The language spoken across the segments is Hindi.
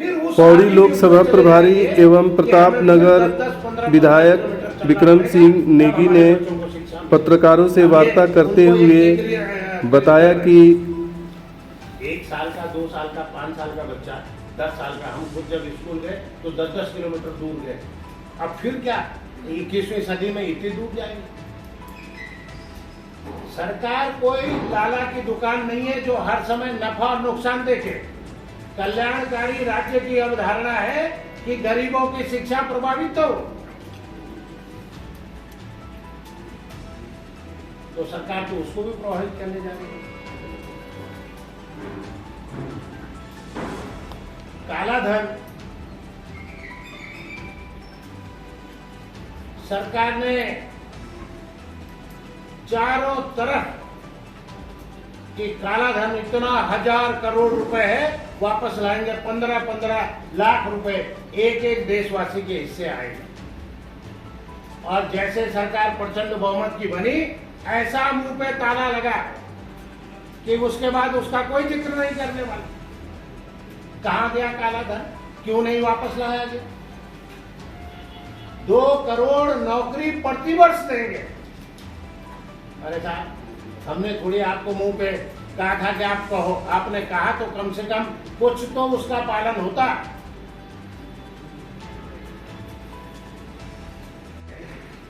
पौड़ी लोकसभा प्रभारी एवं प्रतापनगर विधायक विक्रम सिंह नेगी ने पत्रकारों से वार्ता करते हुए बताया कि 1 साल का, 2 साल का, 5 साल का बच्चा, 10 साल का, हम खुद जब स्कूल गए तो 10-10 किलोमीटर दूर गए। अब फिर क्या 21वीं सदी में इतनी दूर जाएंगे? सरकार कोई लाला की दुकान नहीं है जो हर समय नफा और नुकसान देखे। कल्याणकारी राज्य की अवधारणा है कि गरीबों की शिक्षा प्रभावित हो। तो सरकार तो उसको भी प्रभावित करने जा रही है। काला धन, सरकार ने चारों तरफ कि काला धन इतना 1000 करोड़ रुपए है, वापस लाएंगे 15-15 लाख रुपए एक एक देशवासी के हिस्से आएंगे। और जैसे सरकार प्रचंड बहुमत की बनी, ऐसा मुंह पे ताला लगा कि उसके बाद उसका कोई जिक्र नहीं करने वाला। कहां गया काला धन? क्यों नहीं वापस लाया गया? 2 करोड़ नौकरी प्रतिवर्ष देंगे। अरे साहब, हमने थोड़ी आपको मुंह पे कहा था कि आप कहो, आपने कहा तो कम से कम कुछ तो उसका पालन होता।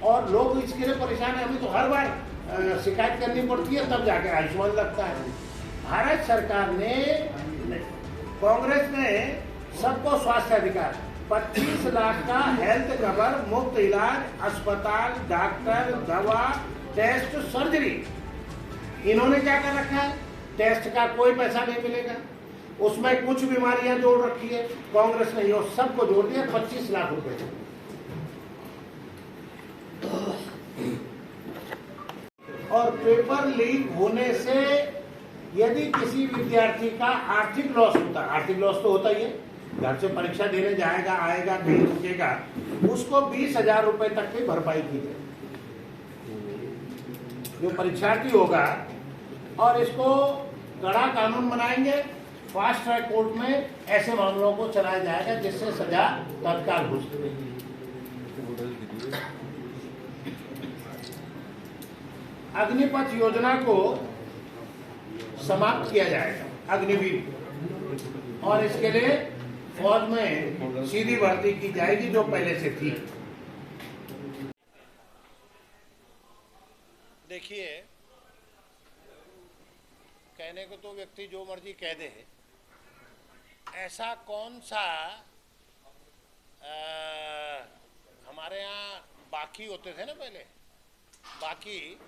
और लोग इसके लिए परेशान है। हमें तो हर बार शिकायत करनी पड़ती है, तब जाकर आयुष्मान लगता है। भारत सरकार ने, कांग्रेस ने सबको स्वास्थ्य अधिकार, 25 लाख का हेल्थ कवर, मुफ्त इलाज, अस्पताल, डॉक्टर, दवा, टेस्ट, सर्जरी। इन्होंने क्या कर रखा है? टेस्ट का कोई पैसा नहीं मिलेगा। उसमें कुछ बीमारियां जोड़ रखी है कांग्रेस ने, ये सबको जोड़ दिया 25 लाख रुपए। और पेपर लीक होने से यदि किसी विद्यार्थी का आर्थिक लॉस होता, आर्थिक लॉस तो होता ही है, घर से परीक्षा देने जाएगा, आएगा, कहीं रुकेगा, उसको 20,000 रुपए तक की भरपाई की जाए जो परीक्षार्थी होगा। और इसको कड़ा कानून बनाएंगे, फास्ट ट्रैक कोर्ट में ऐसे मामलों को चलाया जाएगा जिससे सजा तत्काल हो सके। अग्निपथ योजना को समाप्त किया जाएगा, अग्निवीर, और इसके लिए फौज में सीधी भर्ती की जाएगी जो पहले से थी। देखिए, कहने को तो व्यक्ति जो मर्जी कह दे, ऐसा कौन सा हमारे यहाँ बाकी होते थे ना पहले, बाकी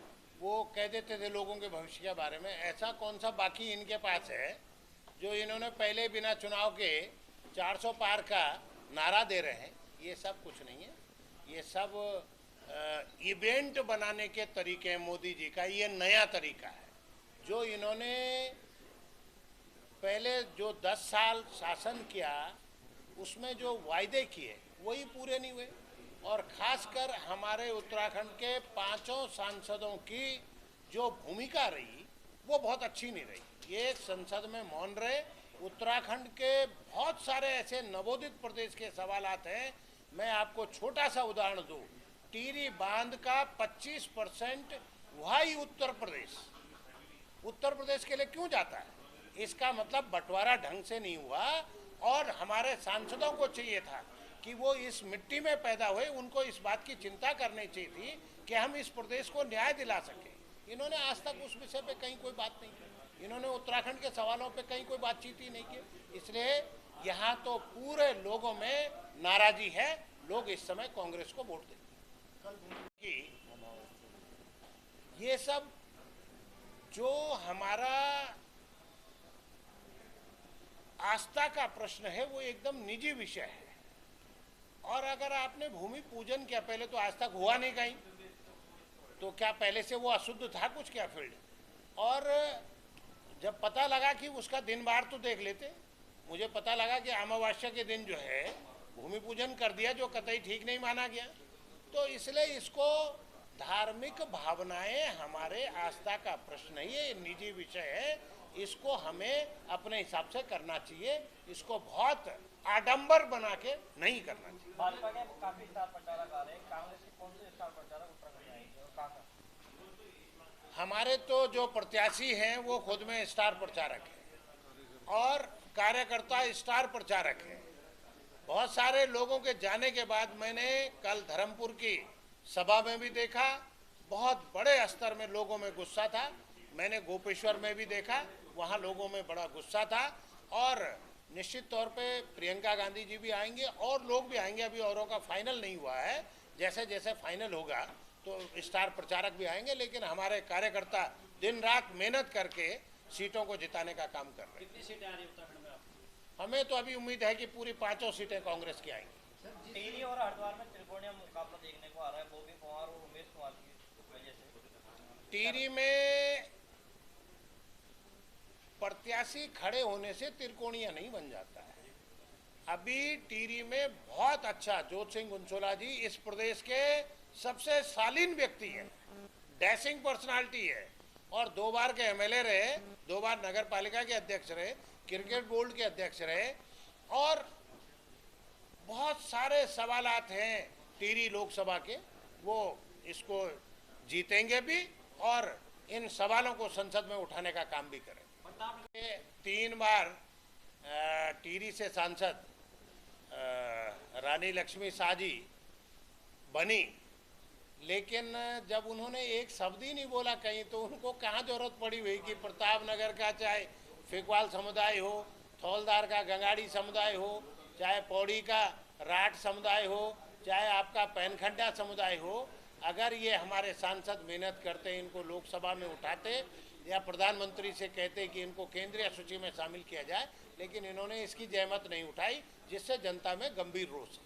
वो कह देते थे लोगों के भविष्य के बारे में, ऐसा कौन सा बाकी इनके पास है जो इन्होंने पहले बिना चुनाव के 400 पार का नारा दे रहे हैं? ये सब कुछ नहीं है, ये सब इवेंट बनाने के तरीके मोदी जी का, ये नया तरीका है जो इन्होंने पहले जो 10 साल शासन किया उसमें जो वायदे किए वही पूरे नहीं हुए। और खासकर हमारे उत्तराखंड के 5 सांसदों की जो भूमिका रही वो बहुत अच्छी नहीं रही। ये संसद में मौन रहे। उत्तराखंड के बहुत सारे ऐसे नवोदित प्रदेश के सवालात हैं। मैं आपको छोटा सा उदाहरण दूं, टिहरी बांध का 25% वही उत्तर प्रदेश के लिए क्यों जाता है? इसका मतलब बंटवारा ढंग से नहीं हुआ। और हमारे सांसदों को चाहिए था कि वो इस मिट्टी में पैदा हुए, उनको इस बात की चिंता करनी चाहिए थी कि हम इस प्रदेश को न्याय दिला सके। इन्होंने आज तक उस विषय पे कहीं कोई बात नहीं की। इन्होंने उत्तराखंड के सवालों पे कहीं कोई बातचीत ही नहीं की। इसलिए यहाँ तो पूरे लोगों में नाराजगी है। लोग इस समय कांग्रेस को वोट देंगे। ये सब जो हमारा आस्था का प्रश्न है वो एकदम निजी विषय है। और अगर आपने भूमि पूजन किया, पहले तो आज तक हुआ नहीं कहीं, तो क्या पहले से वो अशुद्ध था कुछ क्या फील्ड? और जब पता लगा कि उसका दिन बार तो देख लेते। मुझे पता लगा कि अमावस्या के दिन जो है भूमि पूजन कर दिया, जो कतई ठीक नहीं माना गया। तो इसलिए इसको धार्मिक भावनाएं हमारे आस्था का प्रश्न नहीं है, ये निजी विषय है। इसको हमें अपने हिसाब से करना चाहिए। इसको बहुत आडंबर बना के नहीं करना चाहिए। भाजपा के काफी स्टार प्रचारक आ रहे हैं, कांग्रेस के कौन से स्टार प्रचारक उत्तराखंड में आएंगे और कहाँ? हमारे तो जो प्रत्याशी हैं वो खुद में स्टार प्रचारक हैं और कार्यकर्ता स्टार प्रचारक हैं। बहुत सारे लोगों के जाने के बाद मैंने कल धर्मपुर की सभा में भी देखा, बहुत बड़े स्तर में लोगों में गुस्सा था। मैंने गोपेश्वर में भी देखा, वहाँ लोगों में बड़ा गुस्सा था। और निश्चित तौर पे प्रियंका गांधी जी भी आएंगे और लोग भी आएंगे। अभी औरों का फाइनल नहीं हुआ है, जैसे जैसे फाइनल होगा तो स्टार प्रचारक भी आएंगे। लेकिन हमारे कार्यकर्ता दिन रात मेहनत करके सीटों को जिताने का काम कर रहे हैं। कितनी सीटें आ रही है उत्तराखंड में आपको? हमें तो अभी उम्मीद है कि पूरी 5 सीटें कांग्रेस की आएंगी। टिहरी और हरिद्वार में त्रिकोणीय मुकाबला देखने को आ रहा है, बॉबी कुमार और उमेश कुमार की वजह से। टिहरी में प्रत्याशी खड़े होने से त्रिकोणीय नहीं बन जाता है। अभी टिहरी में बहुत अच्छा जोत सिंह गुंसोला जी इस प्रदेश के सबसे शालीन व्यक्ति है, डैशिंग पर्सनालिटी है और 2 बार के एमएलए रहे, 2 बार नगर पालिका के अध्यक्ष रहे, क्रिकेट बोर्ड के अध्यक्ष रहे और बहुत सारे सवालात हैं टिहरी लोकसभा के, वो इसको जीतेंगे भी और इन सवालों को संसद में उठाने का काम भी करें। 3 बार टिहरी से सांसद रानी लक्ष्मी शाह जी बनी, लेकिन जब उन्होंने एक शब्द ही नहीं बोला कहीं, तो उनको कहाँ जरूरत पड़ी हुई कि प्रताप नगर का चाहे फिकवाल समुदाय हो, थौलदार का गंगाड़ी समुदाय हो, चाहे पौड़ी का राठ समुदाय हो, चाहे आपका पैनखंडा समुदाय हो, अगर ये हमारे सांसद मेहनत करते, इनको लोकसभा में उठाते या प्रधानमंत्री से कहते कि इनको केंद्रीय सूची में शामिल किया जाए, लेकिन इन्होंने इसकी जहमत नहीं उठाई, जिससे जनता में गंभीर रोष है।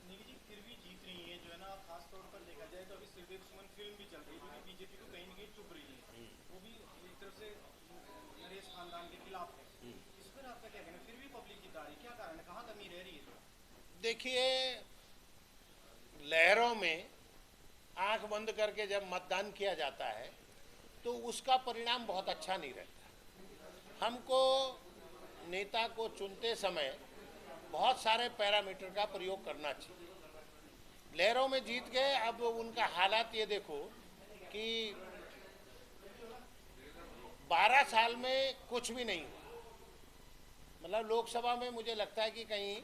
निधि जी फिर भी जीत रही है, जो है ना, खास तौर पर देखा जाए तो अभी सिर्फ सुमन फिल्म भी चल रही है, जो कि बीजेपी को कहीं न कहीं चुभ रही है, वो भी एक तरफ से नरेश खानदान के खिलाफ है। इस पर आपका क्या कहना है? फिर भी पब्लिक जीत रही है, क्या कारण है, कहाँ कमी रह रही है? देखिए, लहरों में आंख बंद करके जब मतदान किया जाता है तो उसका परिणाम बहुत अच्छा नहीं रहता। हमको नेता को चुनते समय बहुत सारे पैरामीटर का प्रयोग करना चाहिए। लहरों में जीत गए, अब उनका हालात ये देखो कि 12 साल में कुछ भी नहीं हुआ। मतलब लोकसभा में मुझे लगता है कि कहीं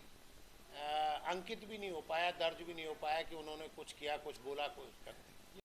अंकित भी नहीं हो पाया, दर्ज भी नहीं हो पाया कि उन्होंने कुछ किया, कुछ बोला, कुछ कर दिया।